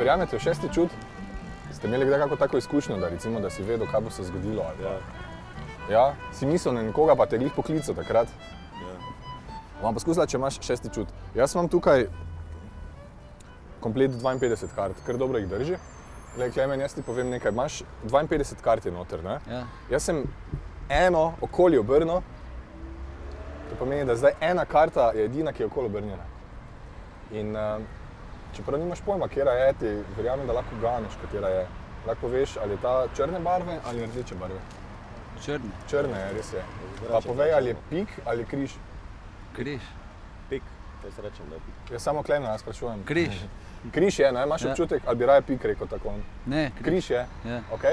verjamete v šesti čut? Ste imeli kdaj kako tako izkušnjo, da recimo, da si vedel, kaj bo se zgodilo? Ali pa... Ja, si mislil na nekoga, pa te glih poklical takrat? Ja. Vam poskusila, če imaš šesti čut. Jaz imam tukaj komplet 52 kart, kar dobro jih drži. Glej, Klemen, jaz ti povem nekaj, imaš 52 kart je noter, ne? Ja. Jaz sem eno okoli obrnil, to pomeni, da zdaj ena karta je edina, ki je okoli obrnjena. In čeprav nimaš pojma, katera je, ti verjamem, da lahko ganeš, katera je. Lahko poveš, ali je ta črne barve ali rdeče barve. Črne. Črne je, res je. Pa povej, ali je pik ali križ. Križ. Pik, jaz rečem, da je pik. Jaz samo Klemena sprašujem. Križ. Križ je, ne? Imaš občutek, ali bi raje pik rekel tako? Ne, križ je. Ok.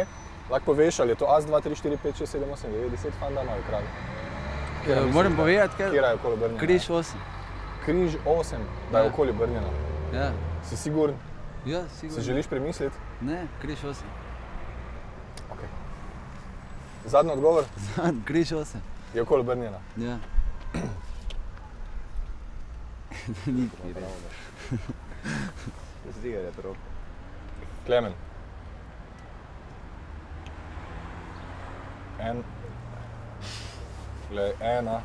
Lahko poveš, ali je to As, 2, 3, 4, 5, 6, 7, 8, 9, 10 fandama ali kralj. Moram povedati, kaj? Kjera je okoli obrnjena? Križ 8. Križ 8, da je okoli obrnjena. Ja. Si siguren? Ja, siguren. Si želiš premisliti? Ne, križ 8. Ok. Zadnji odgovor? Križ 8. Je okoli obrnjena? Ja. Nikaj res. Zdigar je prav. Klemen. Ena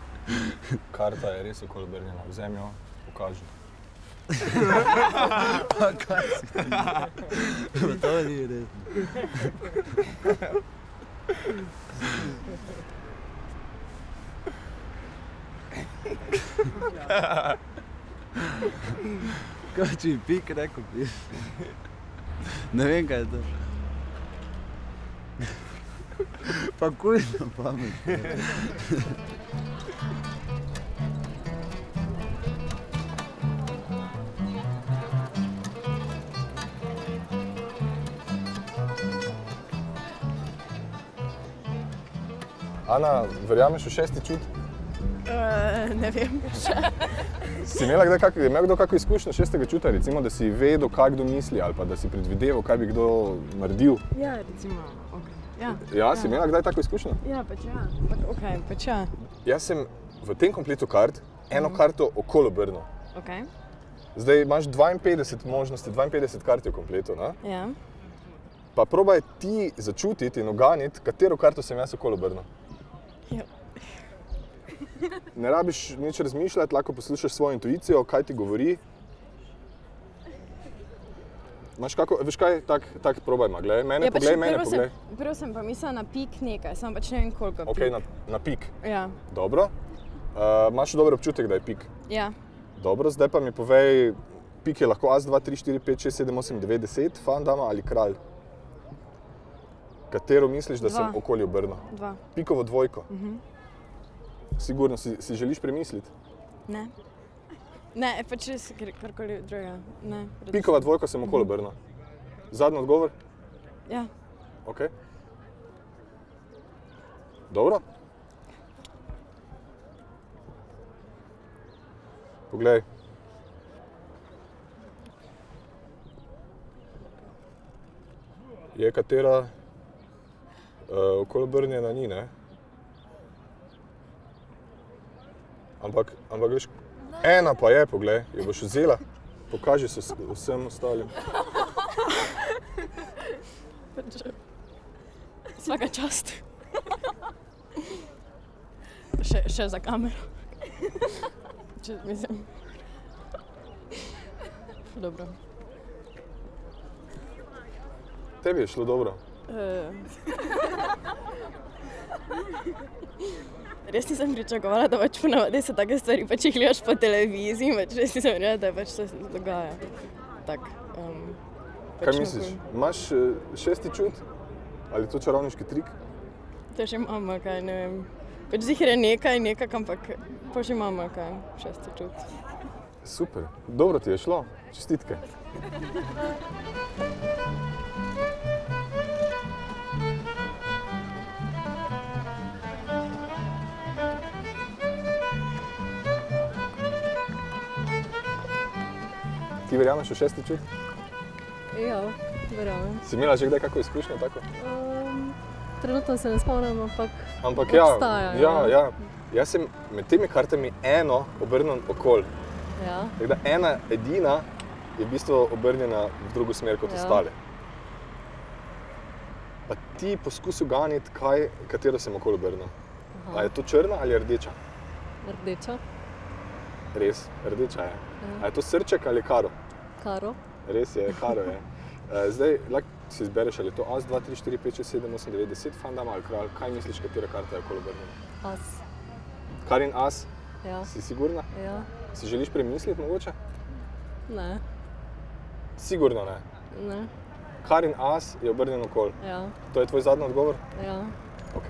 karta je res okoli obrnjena. Vzemi jo, pokaži. Pa kaj si ti? Pa to ni res. Kaj če bi pik rekel, piš? Ne vem, kaj je to. Pa kuj na pamet. Ana, verjameš v šesti čut? Ne vem še. Si imel kdo kakšno izkušnjo šestega čuta, recimo, da si vedel, kaj kdo misli, ali pa da si predvideval, kaj bi kdo naredil? Ja, recimo, ok. Ja, si imela kdaj tako izkušnjo? Ja, pač ja. Ok, pač ja. Jaz sem v tem kompletu kart eno karto okoli obrnil. Ok. Zdaj imaš 52 možnosti, 52 kart je v kompletu, ne? Ja. Pa probaj ti začutiti in oganiti, katero karto sem jaz okoli obrnil. Ja. Ne rabiš nič razmišljati, lahko poslušaš svojo intuicijo, kaj ti govori. Imaš kako, veš kaj, tak probaj ma, glej, mene poglej. Prvo sem pa mislila na pik nekaj, samo pač ne vem koliko pik. Ok, na pik. Ja. Dobro. Imaš dober občutek, da je pik? Ja. Dobro, zdaj pa mi povej, pik je lahko As, 2, 3, 4, 5, 6, 7, 8, 9, 10, fandama ali kralj? Katero misliš, da sem okoli obrnil? 2. Pikovo dvojko? Sigurno, si želiš premisliti? Ne. Ne, pač res karkoli drugega. Ne. Pikova dvojko sem okoli obrnil. Zadnji odgovor? Ja. Ok. Dobro. Poglej. Je katera okoli obrnjena ni, ne? Ampak veš, ena pa je, poglej, jo boš vzela, pokaži se vsem ostalim. Svaka čast. Še za kamero. Mislim. Dobro. Tebi je šlo dobro? Res nisem pričakovala, da pač ponavadi se take stvari pač jih gledaš po televiziji, pač res nisem verjela, da pač to se dogaja. Tak, kaj misliš? Imaš šesti čut? Ali je to čarovniški trik? To še imamo, kaj, ne vem. Pač zihre nekaj, ampak pa še imamo, kaj, šesti čut. Super, dobro ti je šlo, čestitke. Ti verjameš v šesti čut? Ja, verjamem. Si imela že kdaj kako izkušnjo tako? Trenutno se ne spomnim, ampak obstaja. Ja. Jaz sem med temi kartami eno obrnil okoli. Ja. Tako da ena edina, je v bistvu obrnjena v drugo smer kot ostale. Pa ti poskusi uganiti, katero sem okoli obrnil. A je to črna ali rdeča? Rdeča. Res, rdeča je. A je to srček ali karo? Karo. Res je, karo je. Zdaj, lahko si izbereš, ali je to as, 2, 3, 4, 5, 6, 7, 8, 9, 10, fandama ali kralj. Kaj misliš, katera karta je okoli obrnjena? As. Karin as? Ja. Si sigurna? Ja. Si želiš premisliti mogoče? Ne. Sigurno ne. Ne. Karin as je obrnjen okoli. Ja. To je tvoj zadnji odgovor? Ja. Ok.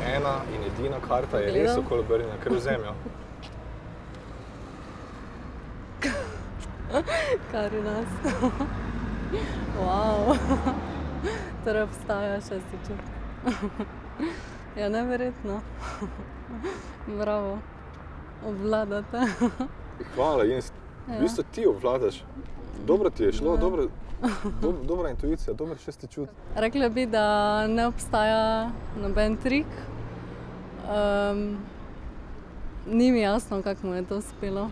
Ena in edina karta je res okoli obrnjena, kar vzem jo. Karin as. Wow. Torej obstaja šesti čut. Ja, neverjetno. Bravo. Obvladate. Hvala, Jens. V bistvu ti obvladaš. Dobro ti je šlo, dobra intuicija, dober šesti čut. Rekla bi, da ne obstaja noben trik. Ni mi jasno, kako mu je to uspelo.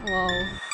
Wow.